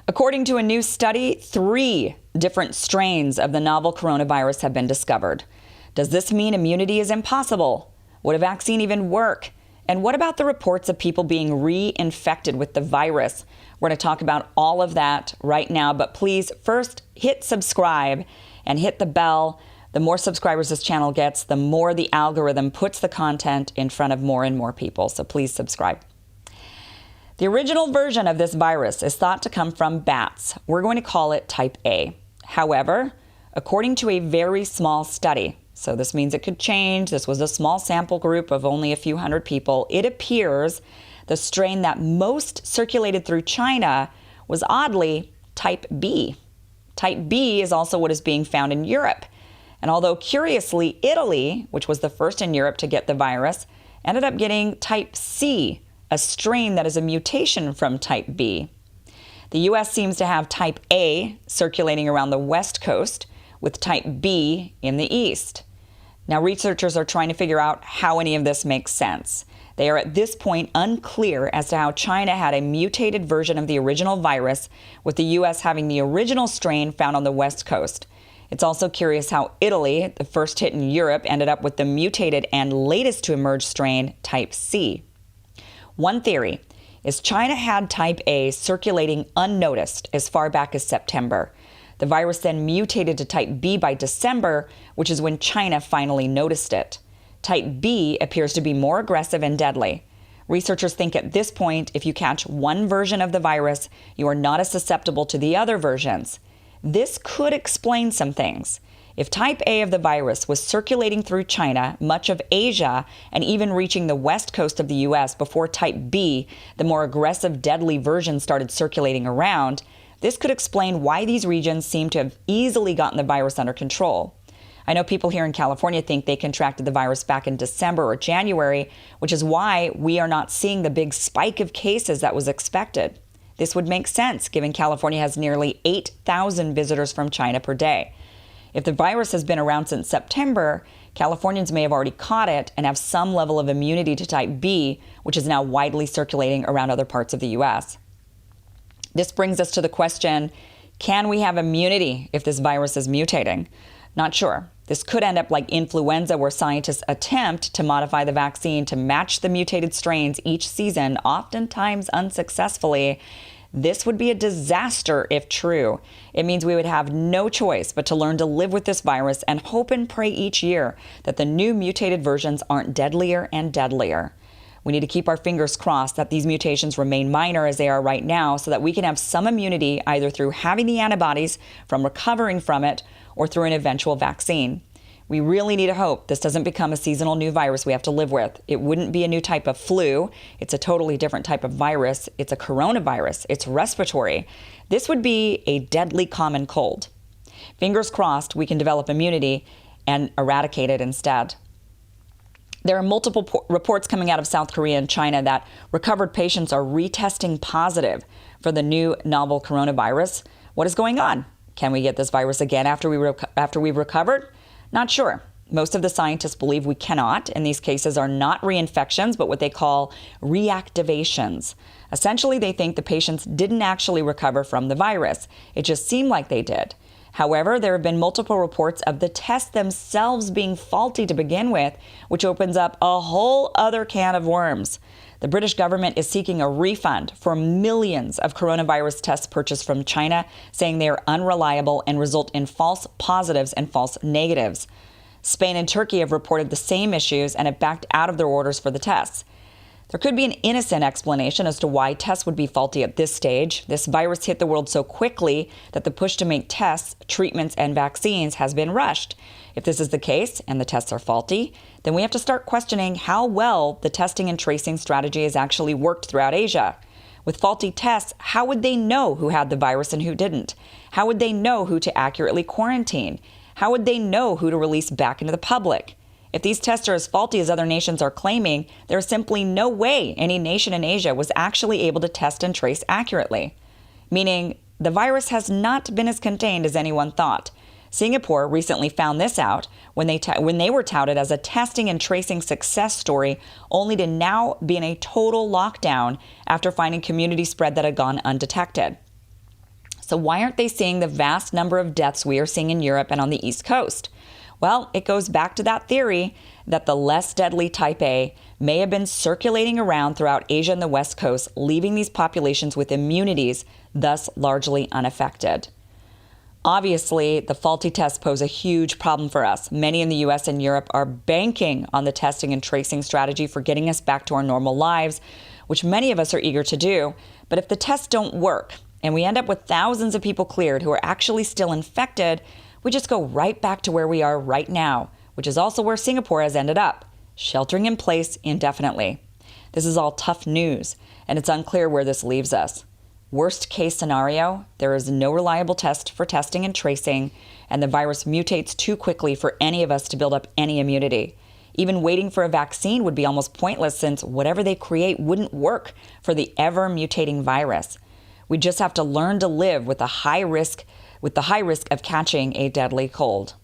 According to a new study, 3 different strains of the novel coronavirus have been discovered. Does this mean immunity is impossible? Would a vaccine even work? And what about the reports of people being reinfected with the virus? We're going to talk about all of that right now, but please first hit subscribe and hit the bell. The more subscribers this channel gets, the more the algorithm puts the content in front of more and more people. So please subscribe. The original version of this virus is thought to come from bats. We're going to call it type A. However, according to a very small study, so this means it could change, this was a small sample group of only a few hundred people, it appears the strain that most circulated through China was oddly type B. Type B is also what is being found in Europe. And although curiously, Italy, which was the first in Europe to get the virus, ended up getting type C, a strain that is a mutation from type B. The U.S. seems to have type A circulating around the West Coast, with type B in the East. Now, researchers are trying to figure out how any of this makes sense. They are at this point unclear as to how China had a mutated version of the original virus, with the U.S. having the original strain found on the West Coast. It's also curious how Italy, the first hit in Europe, ended up with the mutated and latest to emerge strain, type C. One theory is China had type A circulating unnoticed as far back as September. The virus then mutated to type B by December, which is when China finally noticed it. Type B appears to be more aggressive and deadly. Researchers think at this point, if you catch one version of the virus, you are not as susceptible to the other versions. This could explain some things. If type A of the virus was circulating through China, much of Asia, and even reaching the west coast of the U.S. before type B, the more aggressive, deadly version, started circulating around, this could explain why these regions seem to have easily gotten the virus under control. I know people here in California think they contracted the virus back in December or January, which is why we are not seeing the big spike of cases that was expected. This would make sense, given California has nearly 8,000 visitors from China per day. If the virus has been around since September, Californians may have already caught it and have some level of immunity to type B, which is now widely circulating around other parts of the U.S. This brings us to the question, can we have immunity if this virus is mutating? Not sure. This could end up like influenza, where scientists attempt to modify the vaccine to match the mutated strains each season, oftentimes unsuccessfully. This would be a disaster if true. It means we would have no choice but to learn to live with this virus and hope and pray each year that the new mutated versions aren't deadlier and deadlier. We need to keep our fingers crossed that these mutations remain minor as they are right now, so that we can have some immunity either through having the antibodies from recovering from it or through an eventual vaccine. We really need to hope this doesn't become a seasonal new virus we have to live with. It wouldn't be a new type of flu. It's a totally different type of virus. It's a coronavirus. It's respiratory. This would be a deadly common cold. Fingers crossed we can develop immunity and eradicate it instead. There are multiple reports coming out of South Korea and China that recovered patients are retesting positive for the new novel coronavirus. What is going on? Can we get this virus again after we've recovered? Not sure. Most of the scientists believe we cannot, and these cases are not reinfections, but what they call reactivations. Essentially, they think the patients didn't actually recover from the virus. It just seemed like they did. However, there have been multiple reports of the tests themselves being faulty to begin with, which opens up a whole other can of worms. The British government is seeking a refund for millions of coronavirus tests purchased from China, saying they are unreliable and result in false positives and false negatives. Spain and Turkey have reported the same issues and have backed out of their orders for the tests. There could be an innocent explanation as to why tests would be faulty at this stage. This virus hit the world so quickly that the push to make tests, treatments, and vaccines has been rushed. If this is the case and the tests are faulty, then we have to start questioning how well the testing and tracing strategy has actually worked throughout Asia. With faulty tests, how would they know who had the virus and who didn't? How would they know who to accurately quarantine? How would they know who to release back into the public? If these tests are as faulty as other nations are claiming, there is simply no way any nation in Asia was actually able to test and trace accurately. Meaning, the virus has not been as contained as anyone thought. Singapore recently found this out when they were touted as a testing and tracing success story, only to now be in a total lockdown after finding community spread that had gone undetected. So why aren't they seeing the vast number of deaths we are seeing in Europe and on the East Coast? Well, it goes back to that theory that the less deadly type A may have been circulating around throughout Asia and the West Coast, leaving these populations with immunities, thus largely unaffected. Obviously, the faulty tests pose a huge problem for us. Many in the US and Europe are banking on the testing and tracing strategy for getting us back to our normal lives, which many of us are eager to do. But if the tests don't work, and we end up with thousands of people cleared who are actually still infected, we just go right back to where we are right now, which is also where Singapore has ended up, sheltering in place indefinitely. This is all tough news, and it's unclear where this leaves us. Worst case scenario, there is no reliable test for testing and tracing, and the virus mutates too quickly for any of us to build up any immunity. Even waiting for a vaccine would be almost pointless, since whatever they create wouldn't work for the ever-mutating virus. We just have to learn to live with the high risk of catching a deadly cold.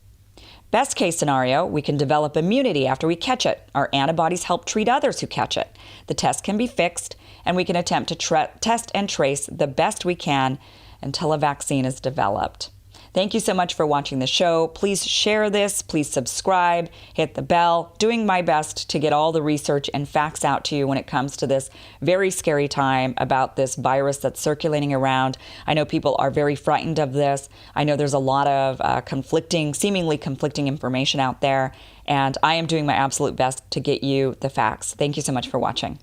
Best case scenario, we can develop immunity after we catch it. Our antibodies help treat others who catch it. The test can be fixed, and we can attempt to test and trace the best we can until a vaccine is developed. Thank you so much for watching the show. Please share this. Please subscribe, hit the bell. Doing my best to get all the research and facts out to you when it comes to this very scary time about this virus that's circulating around. I know people are very frightened of this. I know there's a lot of seemingly conflicting information out there, and I am doing my absolute best to get you the facts. Thank you so much for watching.